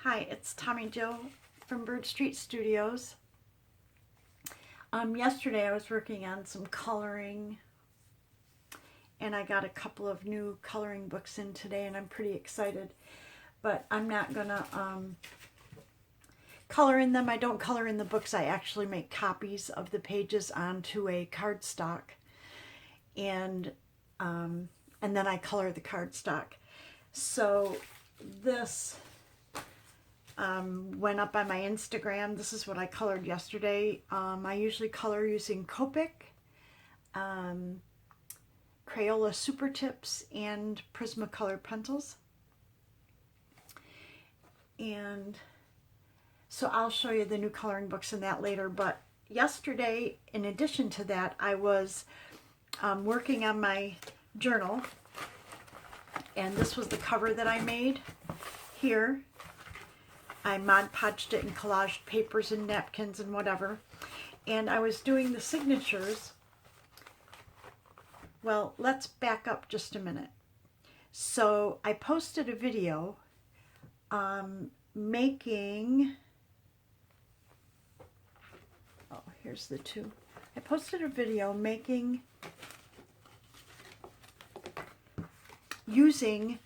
Hi, it's Tommy Jo from Bird Street Studios. Yesterday I was working on some coloring and I got a couple of new coloring books in today and I'm pretty excited. But I'm not gonna color in them. I don't color in the books. I actually make copies of the pages onto a cardstock and then I color the cardstock. So this went up on my Instagram. This is what I colored yesterday. I usually color using Copic, Crayola Super Tips, and Prismacolor pencils. And so I'll show you the new coloring books and that later. But yesterday, in addition to that, I was working on my journal. And this was the cover that I made here. I Mod Podged it in collaged papers and napkins and whatever. And I was doing the signatures. Well, let's back up just a minute. So I posted a video making, oh, here's the two. I posted a video making, using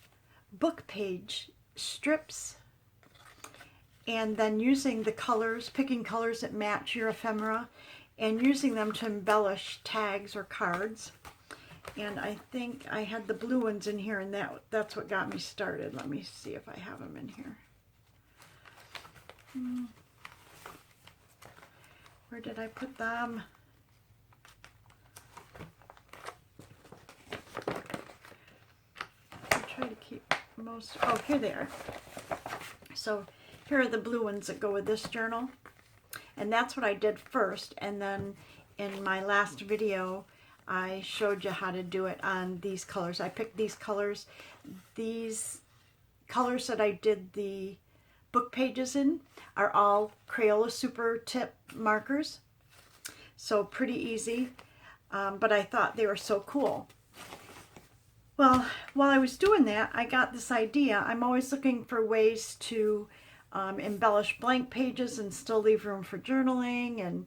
book page strips and then using the colors, picking colors that match your ephemera and using them to embellish tags or cards. And I think I had the blue ones in here and that's what got me started. Let me see if I have them in here. Where did I put them? I try to keep most, oh, here they are. So here are the blue ones that go with this journal. And that's what I did first. And then in my last video, I showed you how to do it on these colors. I picked these colors. These colors that I did the book pages in are all Crayola Super Tip markers. So pretty easy, but I thought they were so cool. Well, while I was doing that, I got this idea. I'm always looking for ways to embellish blank pages and still leave room for journaling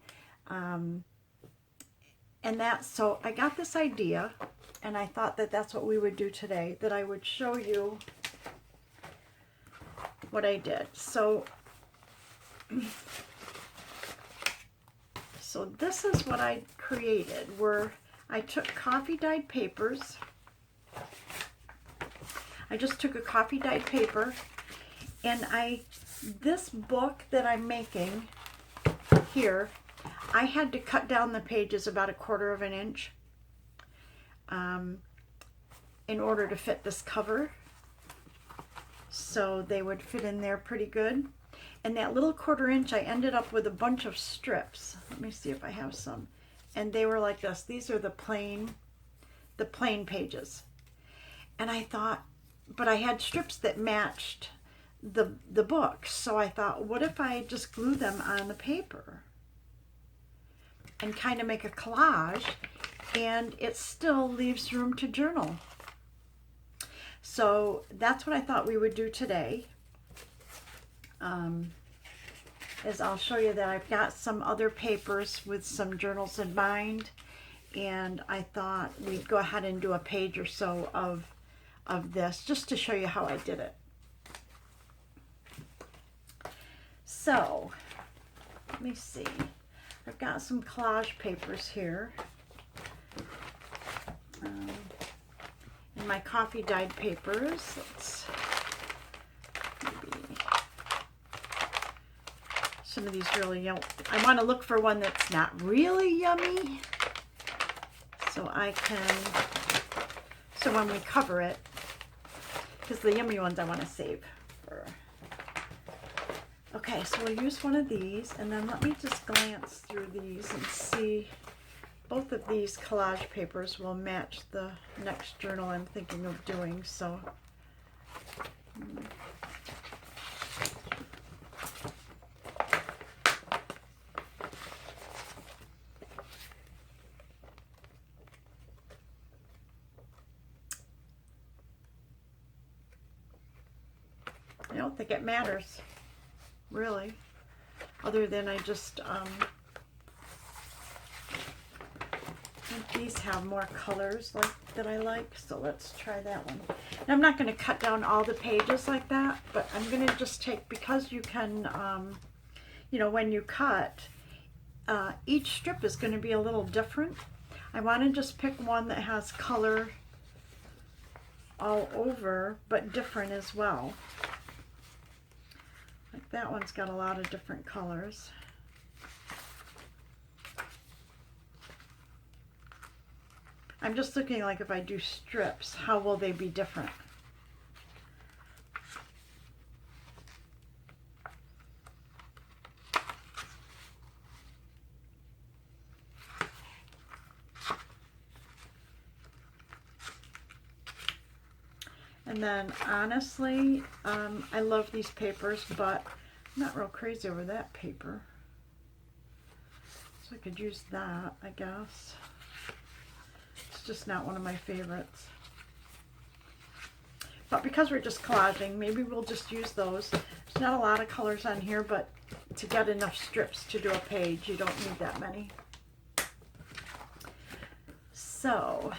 and that. So I got this idea, and I thought that that's what we would do today, that I would show you what I did. So this is what I created, where I took coffee dyed papers. I just took a coffee dyed paper, and this book that I'm making here, I had to cut down the pages about 1/4 of an inch in order to fit this cover, so they would fit in there pretty good. And that little 1/4 inch, I ended up with a bunch of strips. Let me see if I have some. And they were like this. These are the plain pages. And I thought, but I had strips that matched the book. So I thought, what if I just glue them on the paper and kind of make a collage, and it still leaves room to journal. So that's what I thought we would do today. Is I'll show you that I've got some other papers with some journals in mind, and I thought we'd go ahead and do a page or so of this just to show you how I did it. So let me see. I've got some collage papers here. In my coffee dyed papers, let's maybe some of these really yummy. I want to look for one that's not really yummy, so I can, so when we cover it, because the yummy ones I want to save for. Okay, so we'll use one of these, and then let me just glance through these and see. Both of these collage papers will match the next journal I'm thinking of doing, so. I don't think it matters. really, other than I just, I think these have more colors that I like, so let's try that one. And I'm not going to cut down all the pages like that, but I'm going to just take, because you can, you know, when you cut, each strip is going to be a little different. I want to just pick one that has color all over, but different as well. Like that one's got a lot of different colors. I'm just looking like if I do strips, how will they be different? And then honestly, I love these papers, but I'm not real crazy over that paper. So I could use that, I guess. It's just not one of my favorites. But because we're just collaging, maybe we'll just use those. There's not a lot of colors on here, but to get enough strips to do a page, you don't need that many. So,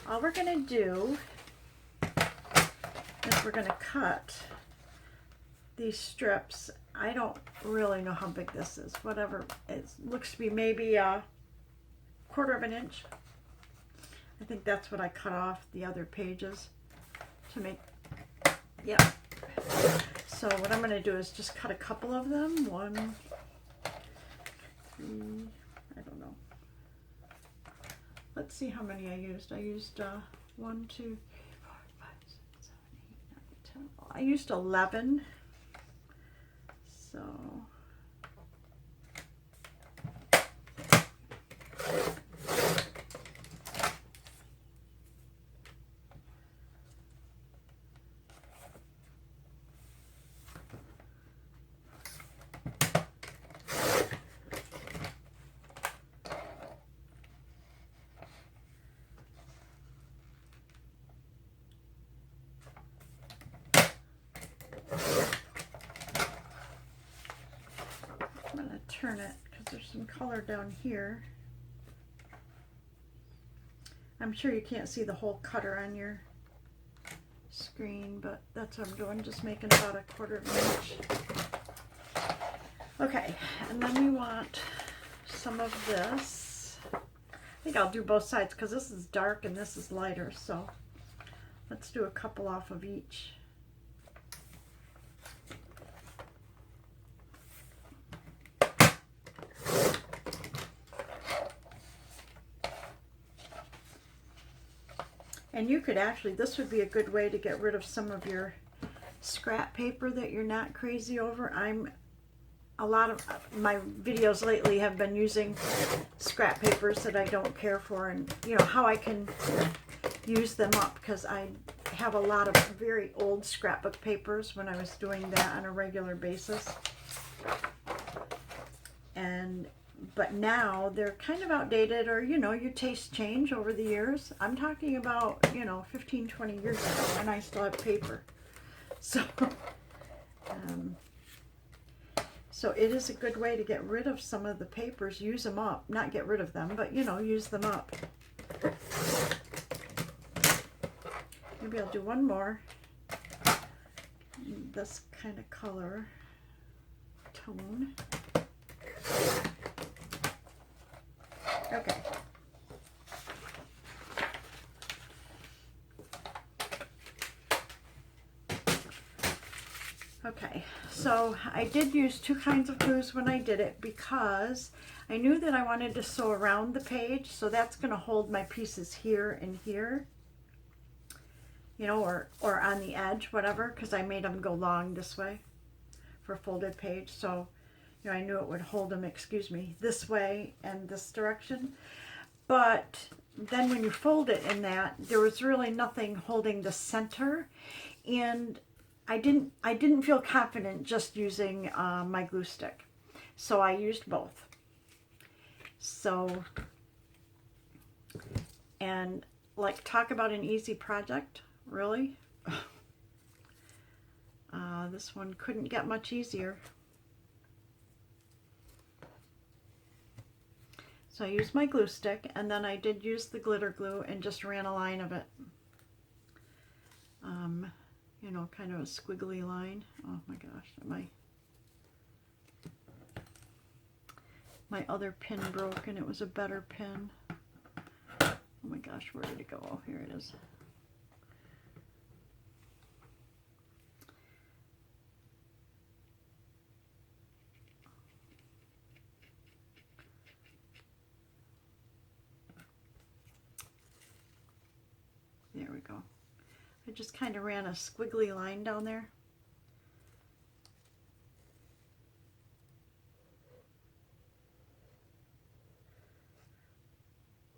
all we're going to do is we're going to cut these strips. I don't really know how big this is. Whatever, it looks to be maybe a 1/4 inch. I think that's what I cut off the other pages to make, yeah. So what I'm going to do is just cut a couple of them. 1, 3, I don't know. Let's see how many I used. I used 1, 2, 3, 4, 5, 6, 7, 8, 9, 10. I used 11. So turn it because there's some color down here. I'm sure you can't see the whole cutter on your screen, but that's what I'm doing, just making about a 1/4 inch. Okay, and then we want some of this. I think I'll do both sides because this is dark and this is lighter, so let's do a couple off of each. And you could actually, this would be a good way to get rid of some of your scrap paper that you're not crazy over. A lot of my videos lately have been using scrap papers that I don't care for, and you know how I can use them up, because I have a lot of very old scrapbook papers when I was doing that on a regular basis. But now they're kind of outdated, or you know, your tastes change over the years. I'm talking about, you know, 15, 20 years ago, and I still have paper. So so it is a good way to get rid of some of the papers. Use them up, not get rid of them, but you know, use them up. Maybe I'll do one more. This kind of color tone. Okay. Okay, so I did use 2 kinds of glues when I did it because I knew that I wanted to sew around the page, so that's going to hold my pieces here and here, you know, or on the edge, whatever, because I made them go long this way for a folded page. So you know, I knew it would hold them, excuse me, this way and this direction. But then when you fold it in that, there was really nothing holding the center, and I didn't feel confident just using my glue stick, so I used both. So, and like, talk about an easy project, really. This one couldn't get much easier. So I used my glue stick, and then I did use the glitter glue and just ran a line of it. You know, kind of a squiggly line. Oh my gosh, my other pin broke, and it was a better pin. Oh my gosh, where did it go? Oh, here it is. There we go. I just kind of ran a squiggly line down there.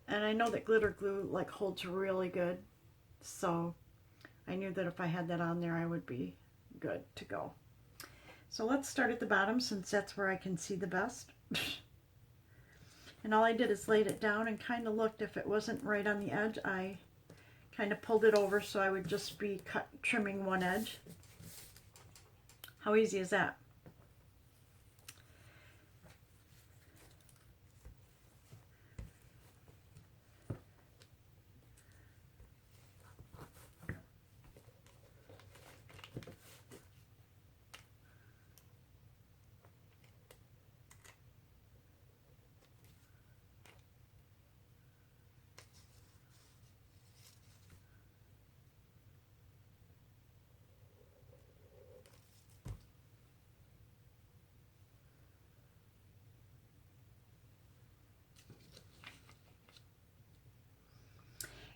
And I know that glitter glue like holds really good, so I knew that if I had that on there I would be good to go. So let's start at the bottom, since that's where I can see the best. And all I did is laid it down and kind of looked. If it wasn't right on the edge, I kind of pulled it over, so I would just be trimming one edge. How easy is that?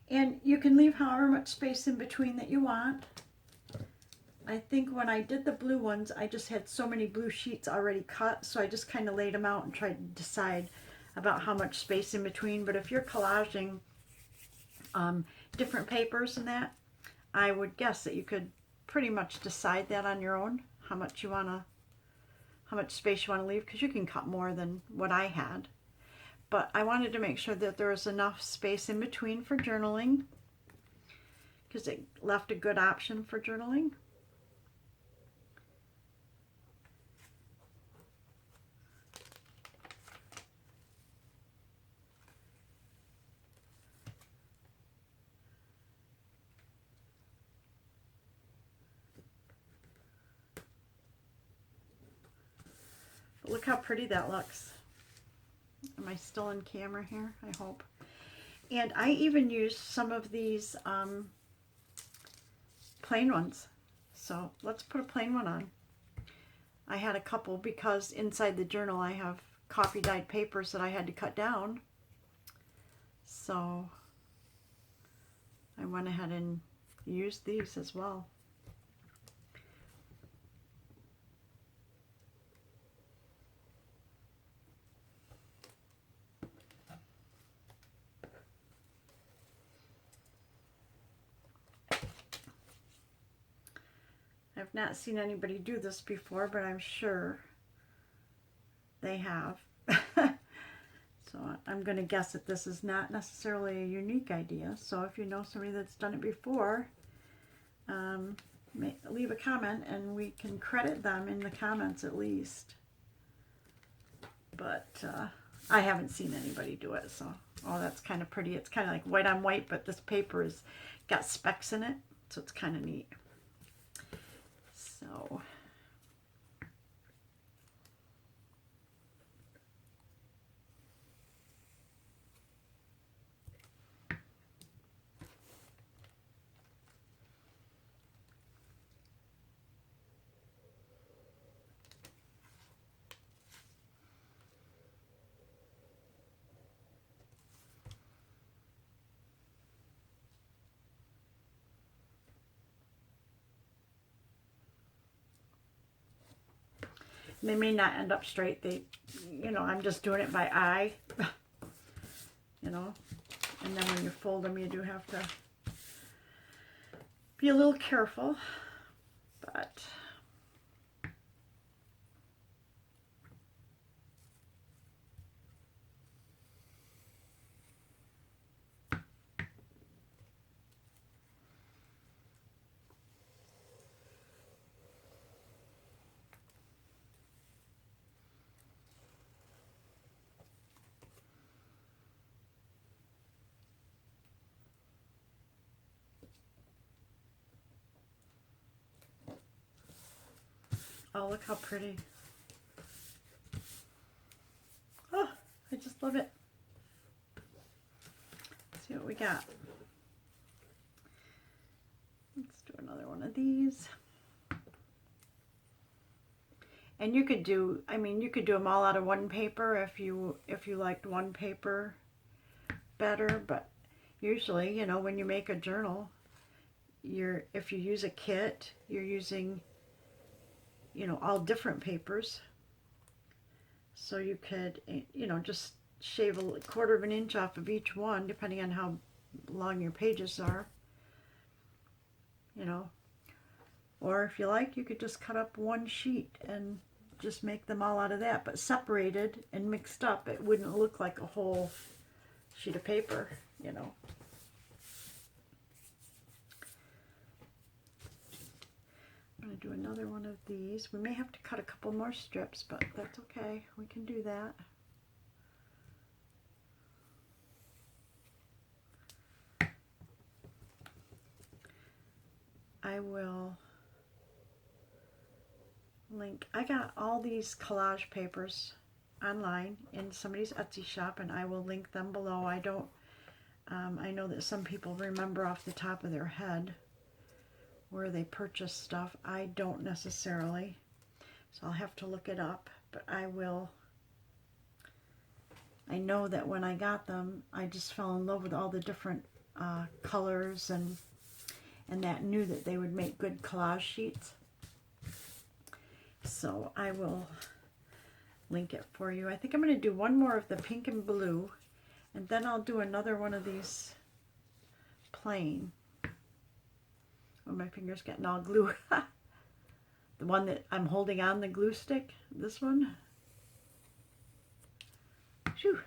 And you can leave however much space in between that you want. I think when I did the blue ones, I just had so many blue sheets already cut, so I just kind of laid them out and tried to decide about how much space in between. But if you're collaging different papers and that, I would guess that you could pretty much decide that on your own, how much space you want to leave, because you can cut more than what I had. But I wanted to make sure that there was enough space in between for journaling, because it left a good option for journaling. But look how pretty that looks. Am I still in camera here? I hope. And I even used some of these plain ones. So let's put a plain one on. I had a couple because inside the journal I have coffee dyed papers that I had to cut down. So I went ahead and used these as well. I've not seen anybody do this before, but I'm sure they have. So I'm going to guess that this is not necessarily a unique idea. So if you know somebody that's done it before, leave a comment and we can credit them in the comments at least. But I haven't seen anybody do it. So, oh, that's kind of pretty. It's kind of like white on white, but this paper has got specks in it. So it's kind of neat. So they may not end up straight. I'm just doing it by eye, and then when you fold them, you do have to be a little careful, but Oh, look how pretty. Oh, I just love it. Let's see what we got. Let's do another one of these. And you could do, I mean, you could do them all out of one paper if you liked one paper better, but usually, you know, when you make a journal, if you use a kit, you're using, you know, all different papers. So you could, you know, just shave a 1/4 of an inch off of each one, depending on how long your pages are, you know. Or if you like, you could just cut up one sheet and just make them all out of that, but separated and mixed up. It wouldn't look like a whole sheet of paper, you know. I'm going to do another one of these. We may have to cut a couple more strips, but that's okay. We can do that. I will link. I got all these collage papers online in somebody's Etsy shop, and I will link them below. I don't, I know that some people remember off the top of their head where they purchase stuff. I don't necessarily, so I'll have to look it up, but I will. I know that when I got them, I just fell in love with all the different colors and that knew that they would make good collage sheets. So I will link it for you. I think I'm going to do one more of the pink and blue, and then I'll do another one of these plain. Oh, my finger's getting all glue. The one that I'm holding on the glue stick, this one. Phew.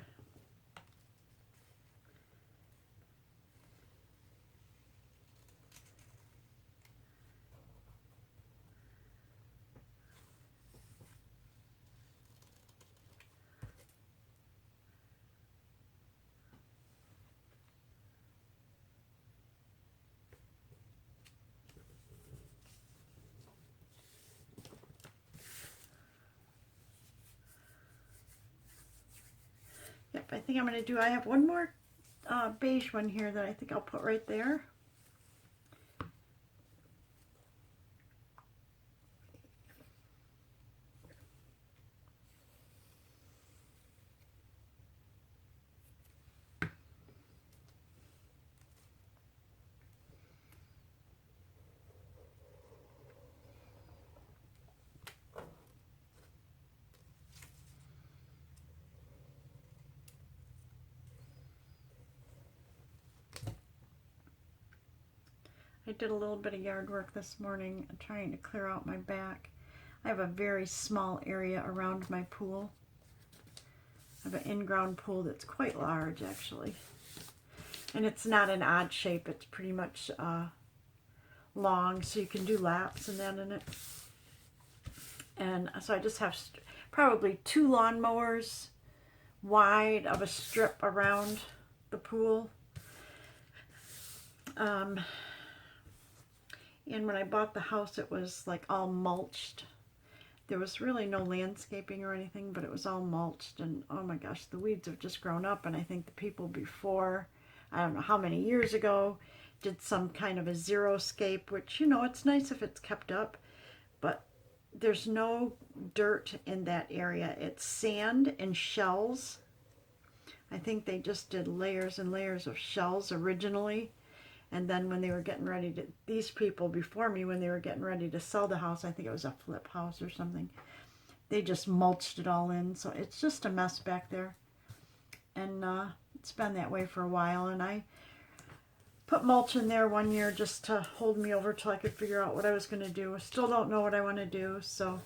Yep, I think I'm going to do, I have one more beige one here that I think I'll put right there. I did a little bit of yard work this morning trying to clear out my back. I have a very small area around my pool. I have an in-ground pool that's quite large, actually. And it's not an odd shape. It's pretty much long, so you can do laps and that in it. And so I just have probably 2 lawnmowers wide of a strip around the pool. And when I bought the house, it was like all mulched. There was really no landscaping or anything, but it was all mulched. And oh my gosh, the weeds have just grown up. And I think the people before, I don't know how many years ago, did some kind of a xeriscape, which, you know, it's nice if it's kept up. But there's no dirt in that area. It's sand and shells. I think they just did layers and layers of shells originally. And then when they were getting ready to, these people before me, when they were getting ready to sell the house, I think it was a flip house or something, they just mulched it all in. So it's just a mess back there. And it's been that way for a while. And I put mulch in there one year just to hold me over till I could figure out what I was going to do. I still don't know what I want to do. So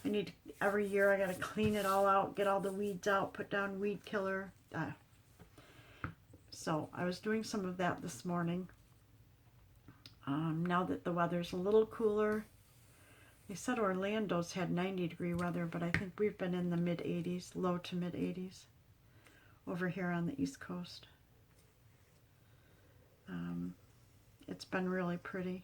I need to, every year I got to clean it all out, get all the weeds out, put down weed killer. So I was doing some of that this morning. Now that the weather's a little cooler. They said Orlando's had 90-degree weather, but I think we've been in the mid-80s, low to mid-80s over here on the East Coast. It's been really pretty.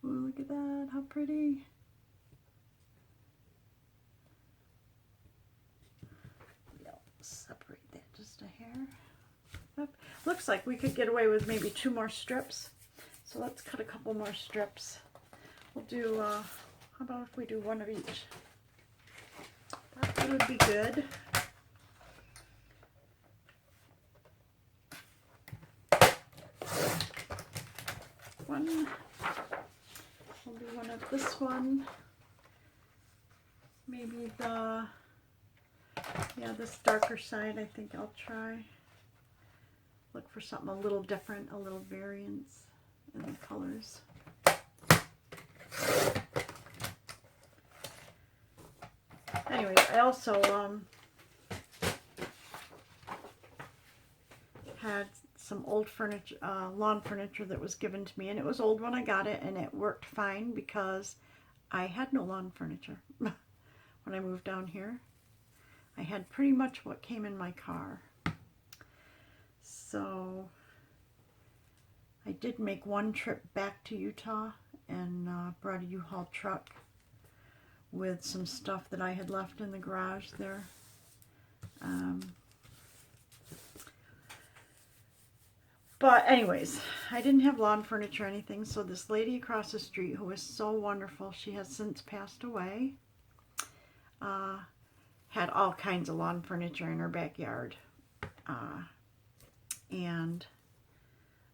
Ooh, look at that, how pretty. I'll separate that just a hair. Yep. Looks like we could get away with maybe 2 more strips. So let's cut a couple more strips. We'll do, how about if we do 1 of each? That would be good. One. We'll do 1 of this one. Maybe the, yeah, this darker side I think I'll try. Look for something a little different, a little variance in the colors. Anyways, I also had some old furniture, lawn furniture that was given to me, and it was old when I got it, and it worked fine because I had no lawn furniture when I moved down here. I had pretty much what came in my car. So I did make 1 trip back to Utah and brought a U-Haul truck with some stuff that I had left in the garage there. But anyways, I didn't have lawn furniture or anything, so this lady across the street, who was so wonderful, she has since passed away, had all kinds of lawn furniture in her backyard. And,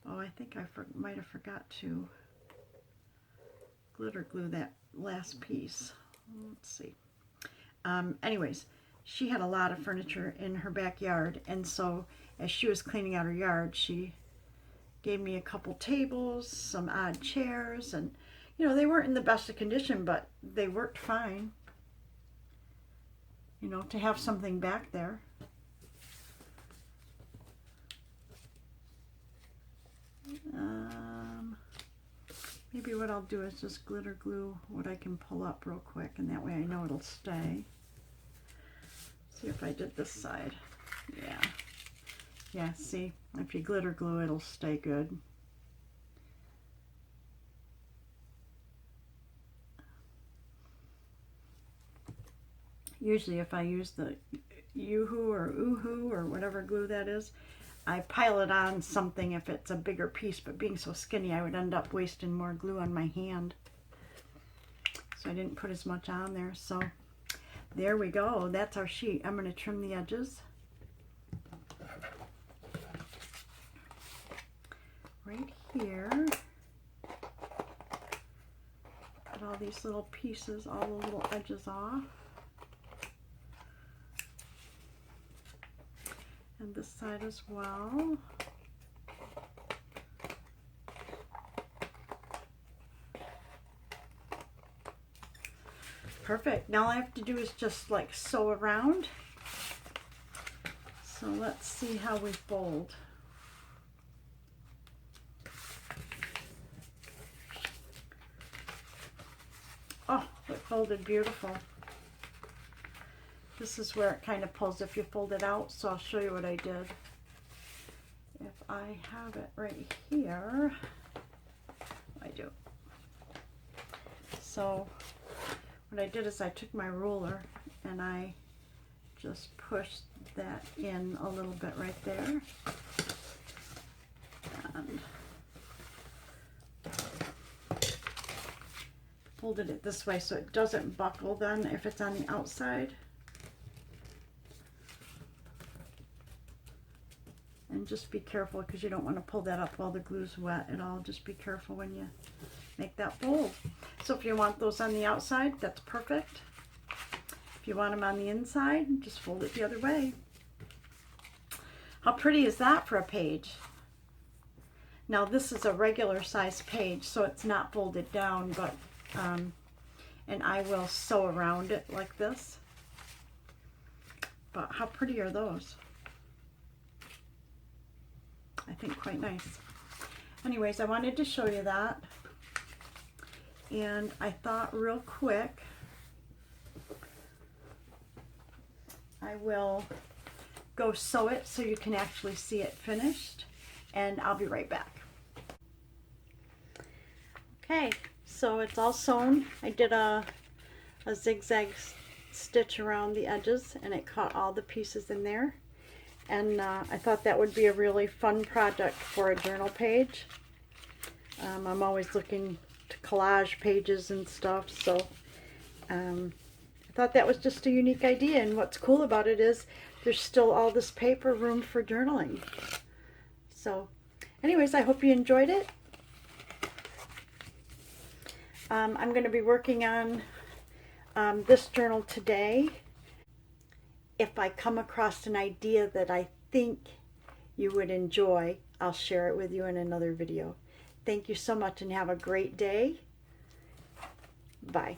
oh, I think I might have forgot to glitter glue that last piece. Let's see. Anyways, she had a lot of furniture in her backyard, and so as she was cleaning out her yard, she gave me a couple tables, some odd chairs, and you know, they weren't in the best of condition, but they worked fine. You know, to have something back there. Maybe what I'll do is just glitter glue what I can pull up real quick, and that way I know it'll stay. See if I did this side. Yeah. Yeah, see, if you glitter glue, it'll stay good. Usually if I use the Yoo-hoo or Oohoo or whatever glue that is, I pile it on something if it's a bigger piece, but being so skinny, I would end up wasting more glue on my hand. So I didn't put as much on there. So there we go. That's our sheet. I'm going to trim the edges. Right here. Cut all these little pieces, all the little edges off. And this side as well. Perfect. Now all I have to do is just like sew around. So let's see how we fold. Oh, it folded beautiful. This is where it kind of pulls if you fold it out, so I'll show you what I did. If I have it right here, I do. So what I did is I took my ruler and I just pushed that in a little bit right there. And folded it this way so it doesn't buckle then if it's on the outside. And just be careful because you don't want to pull that up while the glue's wet at all. Just be careful when you make that fold. So if you want those on the outside, that's perfect. If you want them on the inside, just fold it the other way. How pretty is that for a page? Now this is a regular size page, so it's not folded down, but and I will sew around it like this. But how pretty are those? I think quite nice. Anyways, I wanted to show you that. And I thought real quick, I will go sew it so you can actually see it finished. And I'll be right back. Okay, So it's all sewn. I did a zigzag stitch around the edges, and it caught all the pieces in there. And I thought that would be a really fun project for a journal page. I'm always looking to collage pages and stuff, so I thought that was just a unique idea. And what's cool about it is there's still all this paper room for journaling. So anyways, I hope you enjoyed it. I'm going to be working on this journal today. If I come across an idea that I think you would enjoy, I'll share it with you in another video. Thank you so much and have a great day. Bye.